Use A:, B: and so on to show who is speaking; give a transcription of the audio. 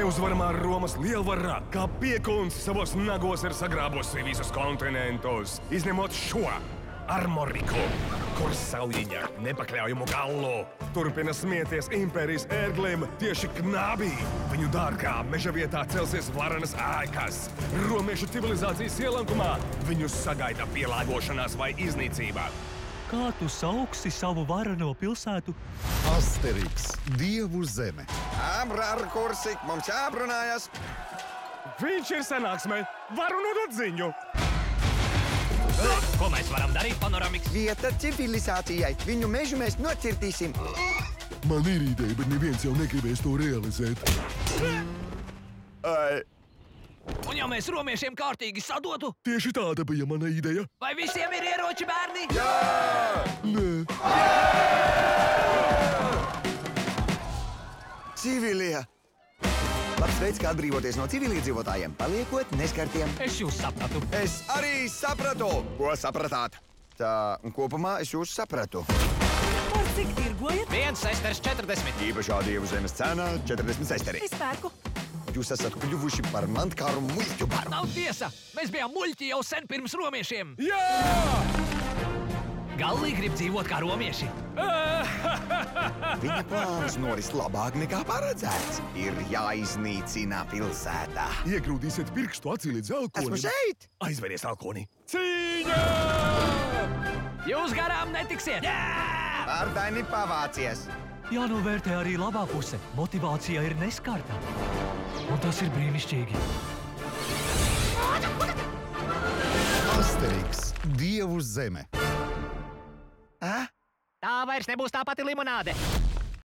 A: Neuzvaramā Romas lielvarā, kā piekuns savos nagos ir sagrābusi visus kontinentus, izņemot šo Armoriku, kur saujiņa nepakļaujamu gallu. Turpina smieties impērijas ērglim tieši knābī. Viņu dārgā meža vietā celsies varenas ēkas. Romiešu civilizācijas ielankumā viņus sagaida pielāgošanās vai iznīcība.
B: Kā tu sauksi savu varano pilsētu?
C: Asteriks, Dievu zeme.
D: Ar kursik, mums jābrunājas.
A: Viņš ir sanāksmē. Varu nodot ziņu.
E: Ko mēs varam darīt, Panoramiks?
D: Vieta civilizācijai. Viņu mežu mēs nocirtīsim.
C: Man ir ideja, bet neviens jau negribēs to realizēt.
E: Un ja mēs romiešiem kārtīgi sadotu?
C: Tieši tāda bija mana ideja.
E: Vai visiem ir ieroči, bērni?
C: Nē.
D: Civilie. Labs veids, kā atbrīvoties no civiliedzīvotājiem, paliekot neskartiem.
E: Es jūs sapratu.
D: Es arī sapratu. Ko sapratāt? Tā, kopumā es jūs sapratu.
F: Par cik tirgojat?
E: 1,40.
D: Īpašā Dievu zemes cena 40 sesteri.
F: Es pērku.
D: Jūs esat kļuvuši par mantkāru muļķu baru.
E: Nav tiesa. Mēs bijām muļķi jau sen pirms romiešiem.
A: Jā!
E: Gallī grib dzīvot kā romieši.
D: Viņa plāns noris labāk nekā paredzēts. Ir jāiznīcina pilsētā.
C: Iegrūdīsiet pirkstu acī līdz elkonim.
D: Esmu šeit!
A: Aizveries alkoni. Cīņa!
E: Jūs garām netiksiet.
D: Vārdaini pavācies.
B: Jānovērtē arī labā puse. Motivācija ir neskarta. Un tas ir brīnišķīgi.
C: Asteriks, Dievu zeme.
E: Tā vairs nebūs tā pati limonāde.